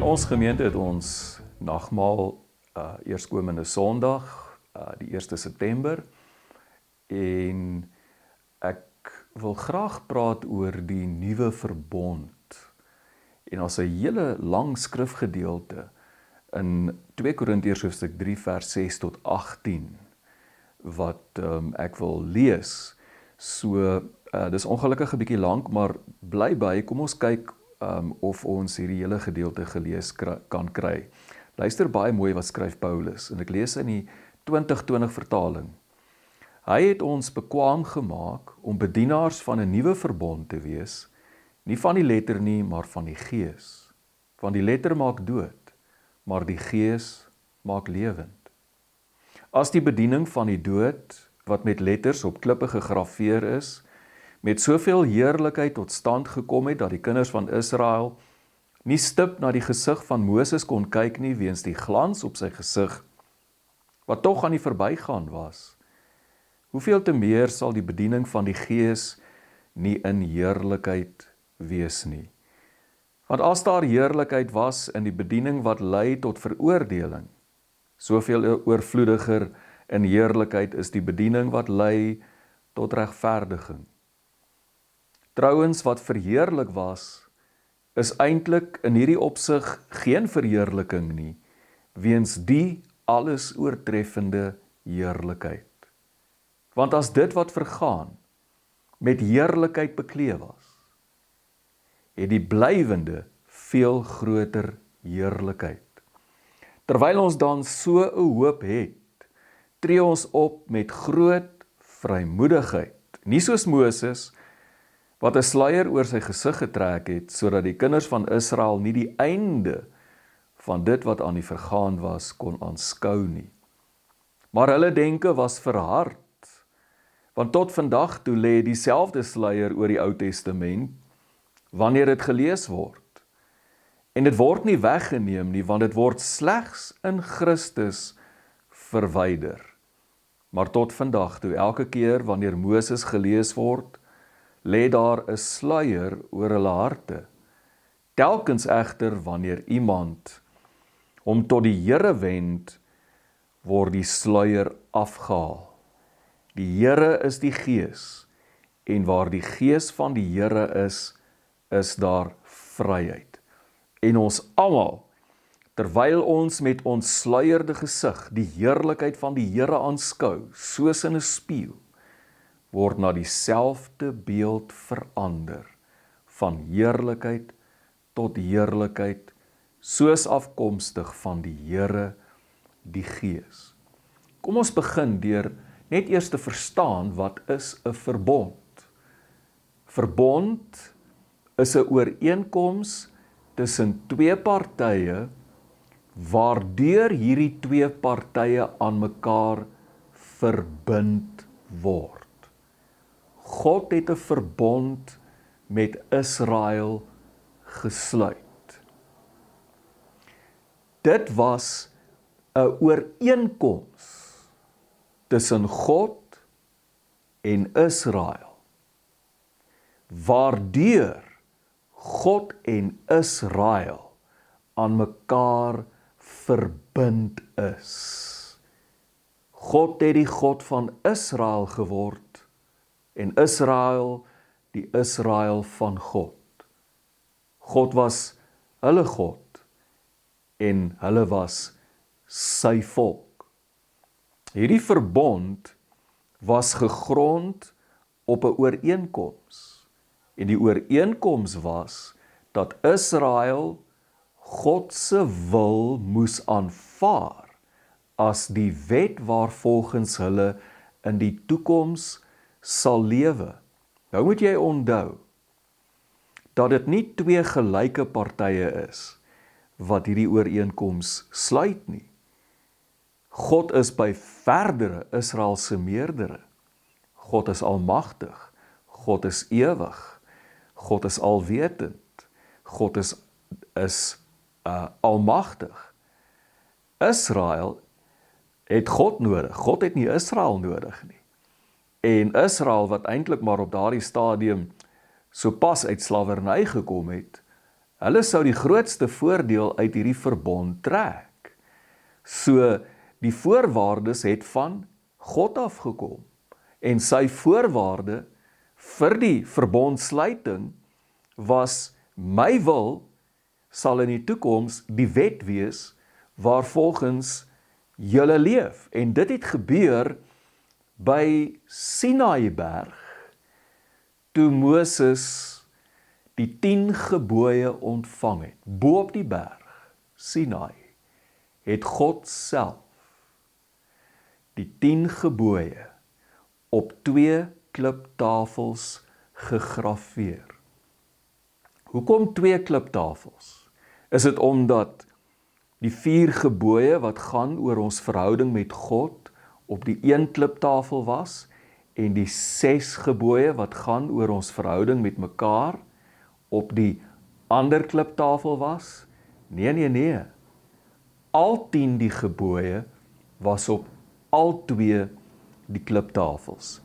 ons gemeente het ons nagmaal eerskomende Sondag, die 1 September, en ek wil graag praat oor die nuwe verbond. En as 'n hele lang skrifgedeelte in 2 Korintiërs hoofstuk 3 vers 6 tot 18 wat ek wil lees. So dis ongelukkig 'n bietjie lank, maar bly by, kom ons kyk of ons hierdie hele gedeelte gelees kan kry. Luister baie mooi wat skryf Paulus, en ek lees in die 2020 vertaling. Hy het ons bekwaam gemaak om bedienaars van 'n nuwe verbond te wees, nie van die letter nie, maar van die gees. Want die letter maak dood, maar die gees maak lewend. As die bediening van die dood, wat met letters op klippe gegraveer is, met soveel heerlikheid tot stand gekom het, dat die kinders van Israel nie stip na die gesig van Moses kon kyk nie, weens die glans op sy gesig, wat tog aan die verbygaan was. Hoeveel te meer sal die bediening van die gees nie in heerlikheid wees nie. Want as daar heerlikheid was in die bediening wat lei tot veroordeling, soveel oorvloediger in heerlikheid is die bediening wat lei tot regverdiging. Trouwens, wat verheerlik was, is eintlik in hierdie opsig geen verheerliking nie, weens die alles oortreffende heerlikheid. Want as dit wat vergaan met heerlikheid bekleed was, het die blywende veel groter heerlikheid. Terwyl ons dan so 'n hoop het, tree ons op met groot vrymoedigheid, nie soos Moses, wat 'n sluier oor sy gesig getrek het, sodat die kinders van Israel nie die einde van dit wat aan die vergaan was, kon aanskou nie. Maar hulle denke was verhard, want tot vandag toe lê dieselfde sluier oor die Ou Testament, wanneer dit gelees word. En dit word nie weggeneem nie, want dit word slegs in Christus verwyder. Maar tot vandag toe, elke keer wanneer Moses gelees word, lê daar 'n sluier oor hulle harte. Telkens egter wanneer iemand hom tot die Here wend, word die sluier afgehaal. Die Here is die Gees, en waar die Gees van die Here is daar vryheid. En ons almal, terwyl ons met ontsluierde gesig die heerlikheid van die Here aanskou, soos in 'n spieël, word na dieselfde beeld verander, van heerlikheid tot heerlikheid, soos afkomstig van die Here, die Gees. Kom ons begin deur net eers te verstaan, wat is 'n verbond? Verbond is 'n ooreenkoms tussen twee partye, waardeur hierdie twee partye aan mekaar verbind word. God het 'n verbond met Israel gesluit. Dit was 'n ooreenkoms tussen God en Israel, waardeur God en Israel aan mekaar verbind is. God het die God van Israel geword, en Israel die Israel van God. God was hulle God, en hulle was sy volk. Hierdie verbond was gegrond op 'n ooreenkoms, en die ooreenkoms was dat Israel God se wil moes aanvaar as die wet waarvolgens hulle in die toekoms sal lewe. Nou moet jy onthou dat dit nie twee gelyke partye is wat hierdie ooreenkoms sluit nie. God is by verdere Israel se meerdere. God is almagtig. God is ewig. God is alwetend. God is almagtig. Israel het God nodig. God het nie Israel nodig nie. En Israel, wat eintlik maar op daardie stadium so pas uit slawerny gekom het, hulle sou die grootste voordeel uit hierdie verbond trek. So, die voorwaardes het van God afgekom. En sy voorwaarde vir die verbondsluiting was, my wil sal in die toekoms die wet wees waarvolgens julle leef. En dit het gebeur by Sinaiberg, toe Moses die 10 gebooie ontvang het. Bo op die berg, Sinai, het God self die 10 gebooie op 2 kliptafels gegraveer. Hoekom 2 kliptafels? Is dit omdat die 4 gebooie wat gaan oor ons verhouding met God op die een kliptafel was en die 6 gebooie wat gaan oor ons verhouding met mekaar op die ander kliptafel was? Nee. Al 10 die gebooie was op al 2 die kliptafels.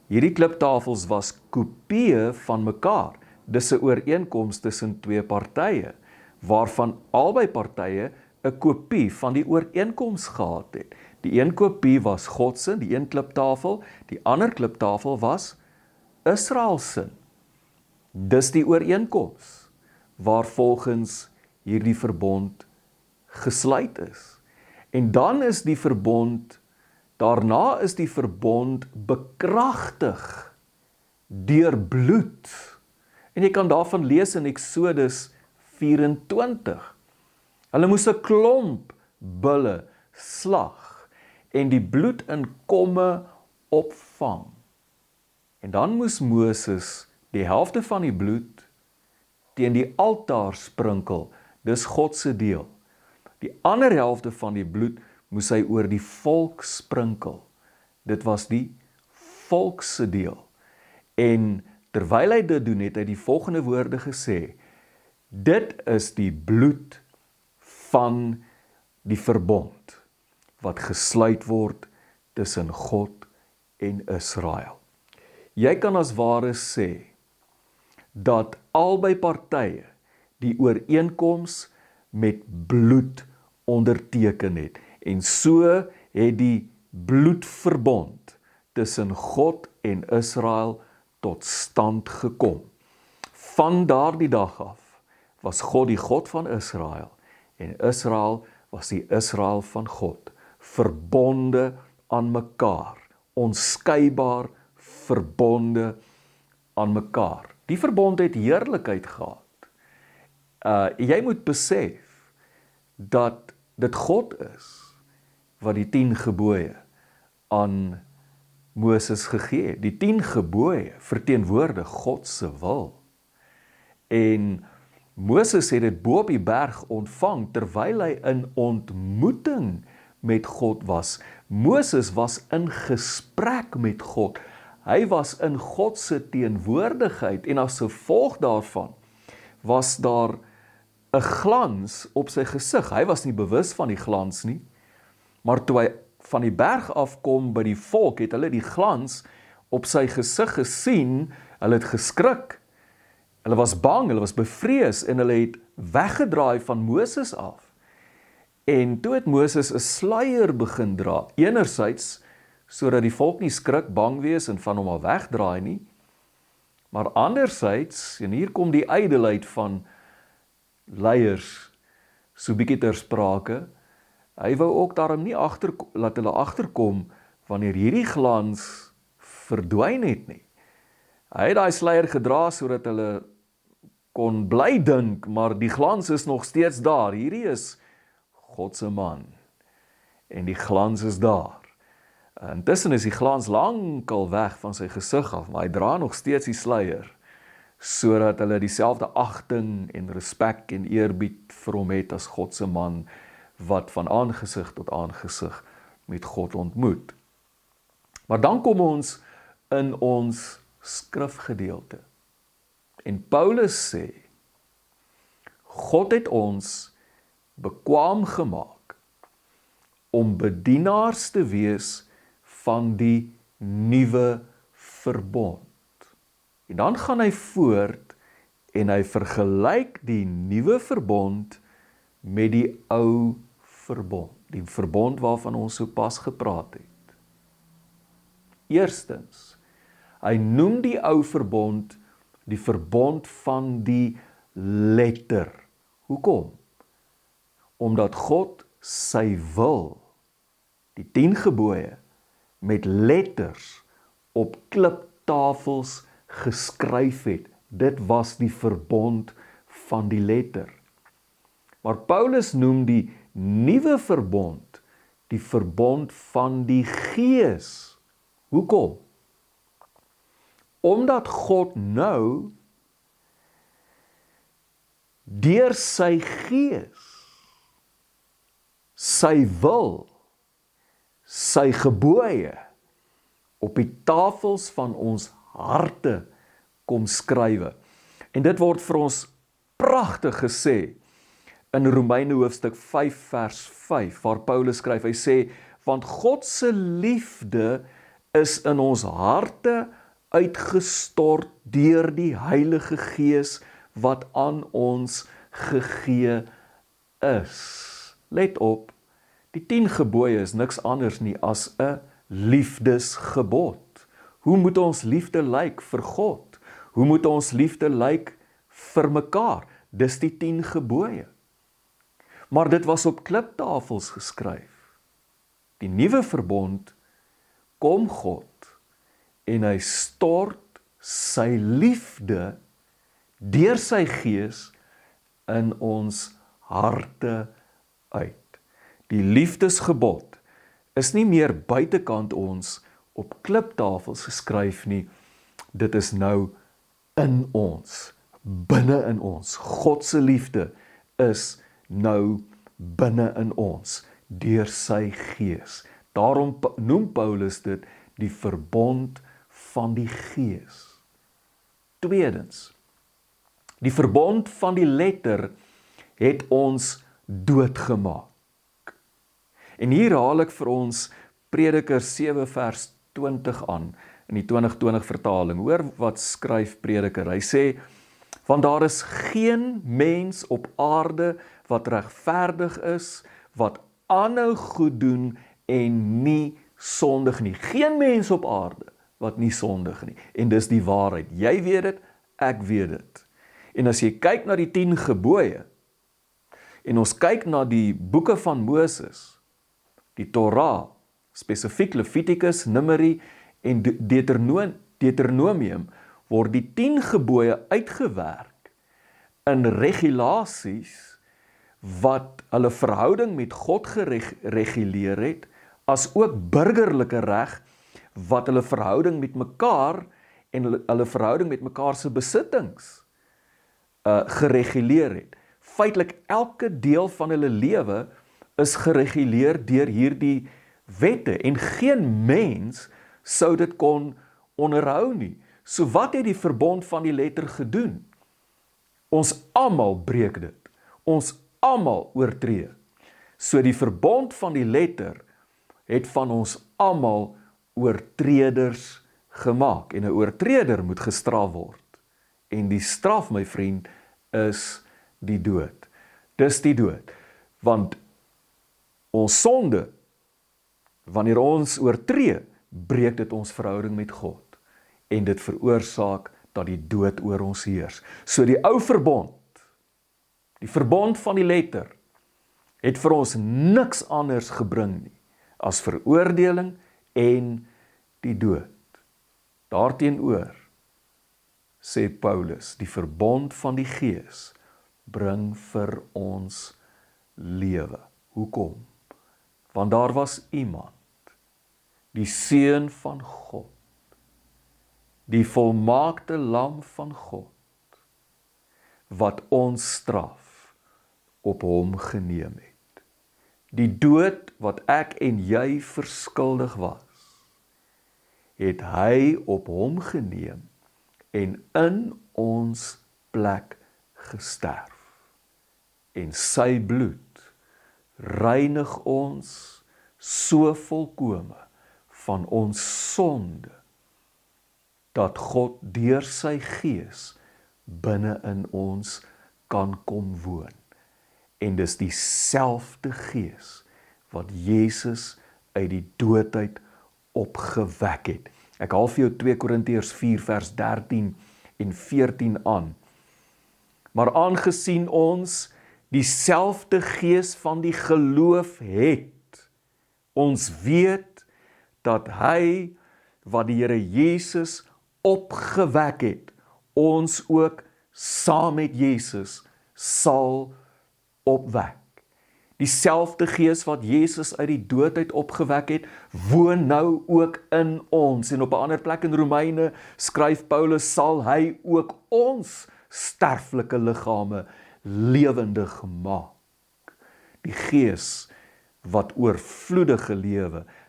Hierdie kliptafels was kopieë van mekaar. Dis 'n ooreenkoms tussen 2 partye, waarvan albei partye 'n kopie van die ooreenkoms gehad het. Die een kopie was God se, die een kliptafel, die ander kliptafel was Israel se. Dis die ooreenkoms waarvolgens hierdie verbond gesluit is. En dan is die verbond, daarna is die verbond bekragtig deur bloed. En jy kan daarvan lees in Exodus 24. Hulle moes 'n klomp bulle slag en die bloed in komme opvang. En dan moes Moses die helfte van die bloed teen die altaar sprinkel, dis God se deel. Die ander helfte van die bloed moes hy oor die volk sprinkel. Dit was die volk se deel. En terwyl hy dit doen, het hy die volgende woorde gesê: dit is die bloed van die verbond wat gesluit word tussen God en Israel. Jy kan as ware sê dat albei partye die ooreenkoms met bloed onderteken het. En so het die bloedverbond tussen God en Israel tot stand gekom. Van daardie dag af was God die God van Israel en Israel was die Israel van God, verbonde aan mekaar, onskeibaar verbonde aan mekaar. Die verbond het heerlikheid gehad. Jy moet besef dat dit God is wat die 10 gebooie aan Moses gegee het. Die 10 gebooie verteenwoordig God se wil. En Moses het dit bo op die berg ontvang terwyl hy in ontmoeting met God was. Moses was in gesprek met God. Hy was in God se teenwoordigheid en as gevolg daarvan was daar 'n glans op sy gesig. Hy was nie bewus van die glans nie, maar toe hy van die berg afkom by die volk, het hulle die glans op sy gesig gesien, hulle het geskrik, hulle was bang, hulle was bevrees en hulle het weggedraai van Moses af. En toe het Moses 'n sluier begin dra, enerzijds sodat die volk nie skrik, bang wees en van hom al wegdraai nie, maar anderzijds, en hier kom die ydelheid van leiers so bietjie ter sprake, hy wou ook daarom nie laat hulle agterkom wanneer hierdie glans verdwyn het nie. Hy het daai sluier gedra sodat hulle kon bly dink, maar die glans is nog steeds daar. Hierdie is God se man en die glans is daar. Intussen is die glans lankal weg van sy gesig af, maar hy dra nog steeds die sluier, sodat hulle dieselfde agting en respek en eerbied vir hom het as God se man, wat van aangesig tot aangesig met God ontmoet. Maar dan kom ons in ons skrifgedeelte. En Paulus sê, God het ons bekwaam gemaak om bedienaars te wees van die nuwe verbond. En dan gaan hy voort en hy vergelyk die nuwe verbond met die ou verbond, die verbond waarvan ons sopas gepraat het. Eerstens, hy noem die ou verbond die verbond van die letter. Hoekom? Omdat God sy wil, die 10 gebooie, met letters op kliptafels geskryf het. Dit was die verbond van die letter. Maar Paulus noem die nuwe verbond die verbond van die Gees. Hoekom? Omdat God nou deur sy Gees, sy wil, sy gebooie op die tafels van ons harte kom skrywe. En dit word vir ons pragtig gesê in Romeine hoofstuk 5 vers 5, waar Paulus skryf, hy sê, want God se liefde is in ons harte uitgestort deur die Heilige Gees wat aan ons gegee is. Let op, die 10 gebooie is niks anders nie as 'n liefdesgebod. Hoe moet ons liefde lyk vir God? Hoe moet ons liefde lyk vir mekaar? Dis die 10 gebooie. Maar dit was op kliptafels geskryf. Die nuwe verbond kom God en hy stort sy liefde deur sy Gees in ons harte uit. Die liefdesgebod is nie meer buitekant ons op kliptafels geskryf nie, dit is nou in ons, binne in ons. God se liefde is nou binne in ons, deur sy Gees. Daarom noem Paulus dit die verbond van die Gees. Tweedens, die verbond van die letter het ons doodgemaak. En hier haal ek vir ons Prediker 7 vers 20 aan, in die 2020 vertaling. Hoor wat skryf Prediker, hy sê, want daar is geen mens op aarde wat regverdig is, wat aanhou goed doen en nie sondig nie. Geen mens op aarde wat nie sondig nie. En dis die waarheid. Jy weet dit, ek weet dit. En as jy kyk na die 10 gebooie, en ons kyk na die boeke van Moses, die Torah, spesifiek Levitikus, Numeri en Deuteronomium, word die 10 gebooie uitgewerk in regulasies wat hulle verhouding met God gereguleer het, as ook burgerlike reg wat hulle verhouding met mekaar en hulle verhouding met mekaar se besittings gereguleer het. Feitelik elke deel van hulle lewe is gereguleer deur hierdie wette en geen mens sou dit kon onderhou nie. So wat het die verbond van die letter gedoen? Ons almal breek dit. Ons almal oortree. So die verbond van die letter het van ons almal oortreders gemaak. En 'n oortreder moet gestraf word. En die straf, my vriend, is die dood. Dis die dood. Want ons sonde, wanneer ons oortree, breek dit ons verhouding met God. En dit veroorsaak dat die dood oor ons heers. So die ou verbond, die verbond van die letter, het vir ons niks anders gebring nie, as veroordeling en die dood. Daarteenoor, sê Paulus, die verbond van die Gees, bring vir ons lewe. Hoekom? Want daar was iemand, die Seun van God, die volmaakte lam van God, wat ons straf op hom geneem het. Die dood wat ek en jy verskuldig was, het hy op hom geneem en in ons plek gesterf. En sy bloed reinig ons so volkome van ons sonde, dat God deur sy Gees binne in ons kan kom woon. En dis dieselfde Gees wat Jesus uit die doodheid opgewek het. Ek haal vir jou 2 Korintiërs 4 vers 13 en 14 aan. Maar aangesien ons dieselfde Gees van die geloof het, ons weet dat hy wat die Here Jesus opgewek het, ons ook saam met Jesus sal opwek. Dieselfde Gees wat Jesus uit die doodheid opgewek het, woon nou ook in ons. En op 'n ander plek in Romeine skryf Paulus, sal hy ook ons sterflike liggame lewendig maak. Die Gees wat oorvloedige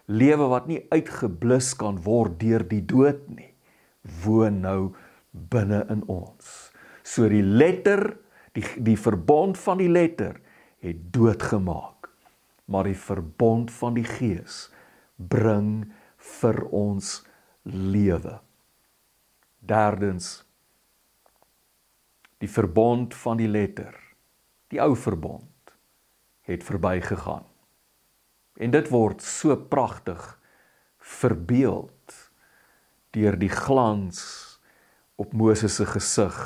lewe wat nie uitgeblus kan word deur die dood nie, woon nou binne in ons. So die letter, die verbond van die letter het dood gemaak, maar die verbond van die Gees bring vir ons lewe. Derdens, die verbond van die letter, die ou verbond, het verbygegaan. En dit word so pragtig verbeeld deur die glans op Moses se gesig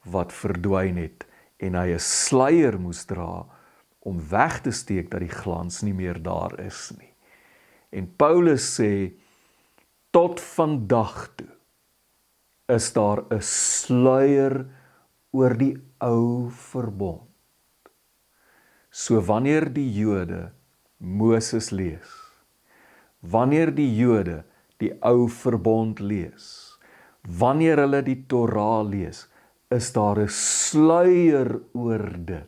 wat verdwyn het en hy 'n sluier moes dra om weg te steek dat die glans nie meer daar is nie. En Paulus sê, tot vandag toe is daar 'n sluier oor die ou verbond. So wanneer die Jode Moses lees, wanneer die Jode die ou verbond lees, wanneer hulle die Torah lees, is daar 'n sluier oor dit.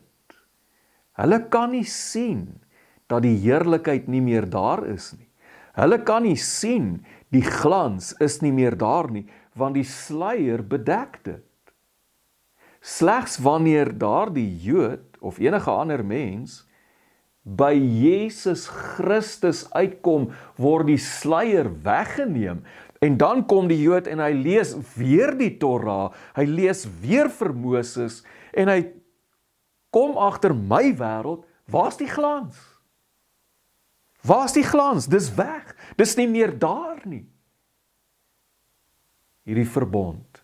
Hulle kan nie sien dat die heerlikheid nie meer daar is nie. Hulle kan nie sien die glans is nie meer daar nie, want die sluier bedek dit. Slegs wanneer daardie Jood of enige ander mens by Jesus Christus uitkom, word die sluier weggeneem. En dan kom die Jood en hy lees weer die Torah, hy lees weer vir Moses, en hy kom agter my wêreld, waar's die glans? Waar's die glans? Dis weg, dis nie meer daar nie. Hierdie verbond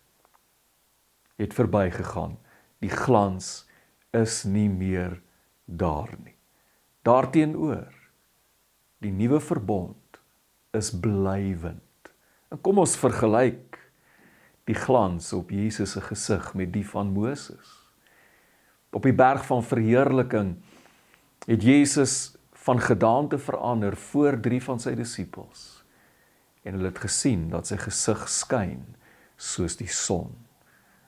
het verbygegaan, die glans is nie meer daar nie. Daarteenoor, die nuwe verbond is blywend. En kom ons vergelyk die glans op Jesus se gesig met die van Moses. Op die berg van verheerliking het Jesus van gedaante verander voor 3 van sy disippels. En hulle het gesien dat sy gesig skyn soos die son.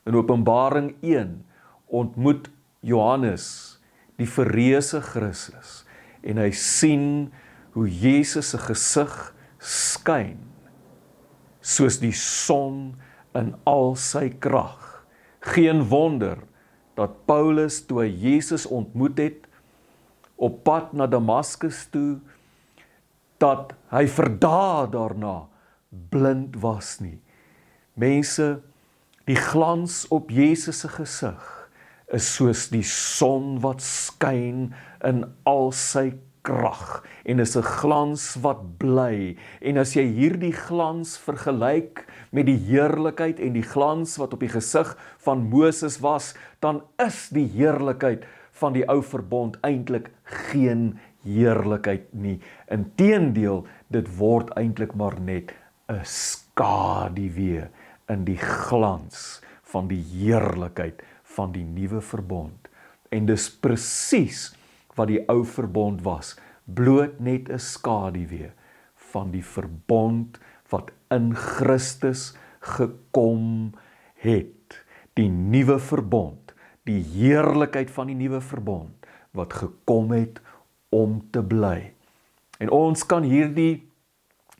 In Openbaring 1 ontmoet Johannes die verreëse Christus en hy sien hoe Jesus se gesig skyn soos die son in al sy krag. Geen wonder dat Paulus toe hy Jesus ontmoet het op pad na Damaskus toe, dat hy vir dae daarna blind was nie. Mense, die glans op Jesus se gesig is soos die son wat skyn in al sy krag en is 'n glans wat bly. En as jy hierdie glans vergelyk met die heerlikheid en die glans wat op die gesig van Moses was, dan is die heerlikheid van die ou verbond eintlik geen heerlikheid nie. Inteendeel, dit word eintlik maar net 'n skaduwee in die glans van die heerlikheid van die nuwe verbond. En dis presies wat die ou verbond was, bloot net 'n skaduwee van die verbond wat in Christus gekom het. Die nuwe verbond, die heerlikheid van die nuwe verbond wat gekom het om te bly. En ons kan hierdie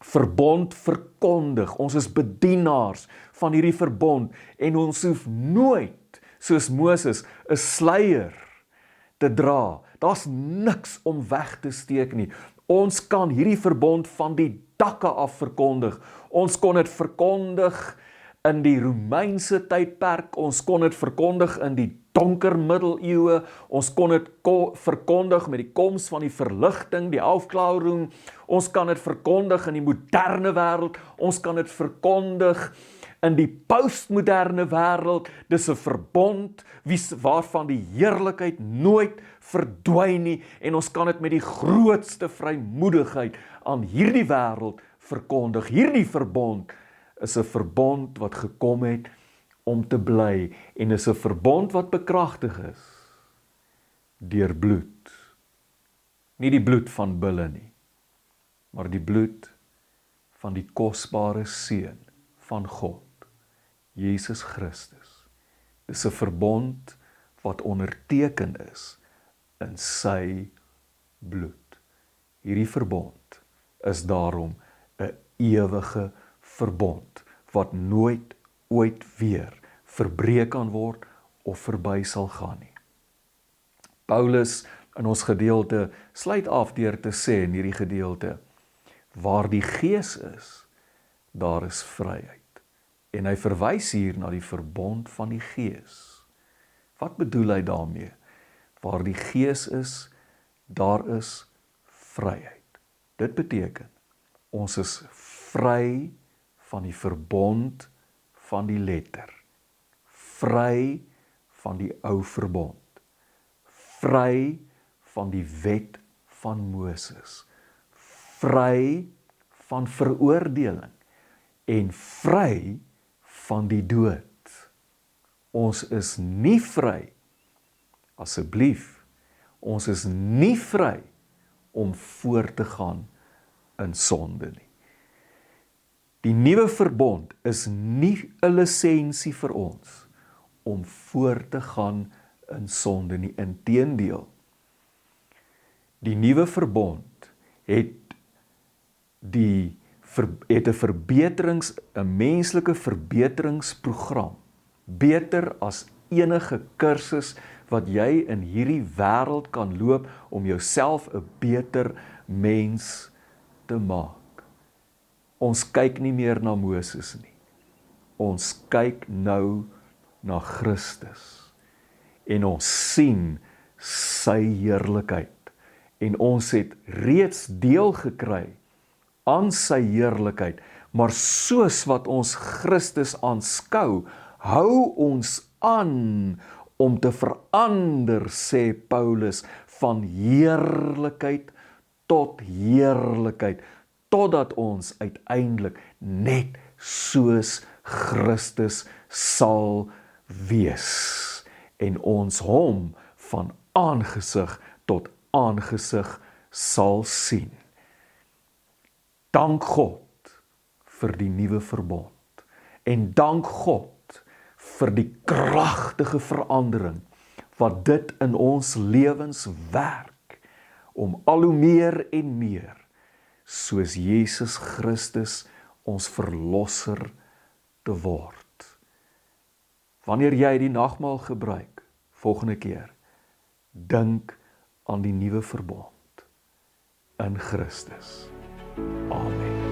verbond verkondig. Ons is bedienaars van hierdie verbond en ons hoef nooit, soos Moses, 'n sluier te dra. Daar's niks om weg te steek nie. Ons kan hierdie verbond van die dakke af verkondig. Ons kon dit verkondig in die Romeinse tydperk, ons kon dit verkondig in die donker middeleeue, ons kon dit verkondig met die koms van die verligting, die Aufklärung, ons kan dit verkondig in die moderne wêreld, ons kan dit verkondig in die postmoderne wêreld. Dis 'n verbond waarvan die heerlikheid nooit verdwyn nie, en ons kan dit met die grootste vrymoedigheid aan hierdie wêreld verkondig. Hierdie verbond is 'n verbond wat gekom het om te bly, en is 'n verbond wat bekragtig is deur bloed. Nie die bloed van bulle nie, maar die bloed van die kosbare Seun van God, Jesus Christus. Dis 'n verbond wat onderteken is in sy bloed. Hierdie verbond is daarom 'n ewige verbond wat nooit ooit weer verbreek kan word of verby sal gaan nie. Paulus in ons gedeelte sluit af deur te sê in hierdie gedeelte, waar die Gees is, daar is vryheid. En hy verwys hier na die verbond van die Gees. Wat bedoel hy daarmee? Waar die Gees is, daar is vryheid. Dit beteken, ons is vry van die verbond van die letter, vry van die ou verbond, vry van die wet van Moses, vry van veroordeling en vry van die dood. Ons is nie vry, asseblief, ons is nie vry om voort te gaan in sonde nie. Die nuwe verbond is nie 'n lisensie vir ons om voort te gaan in sonde nie. Inteendeel, die nuwe verbond het 'n menslike verbeteringsprogram, beter as enige kursus wat jy in hierdie wêreld kan loop om jouself 'n beter mens te maak. Ons kyk nie meer na Moses nie. Ons kyk nou na Christus. En ons sien sy heerlikheid. En ons het reeds deel gekry aan sy heerlikheid. Maar soos wat ons Christus aanskou, hou ons aan om te verander, sê Paulus, van heerlikheid tot heerlikheid, totdat ons uiteindelik net soos Christus sal wees, en ons hom van aangesig tot aangesig sal sien. Dank God vir die nuwe verbond, en dank God vir die kragtige verandering wat dit in ons lewens werk, om al hoe meer en meer soos Jesus Christus ons verlosser te word. Wanneer jy die nagmaal gebruik, volgende keer, dink aan die nuwe verbond in Christus. Amen.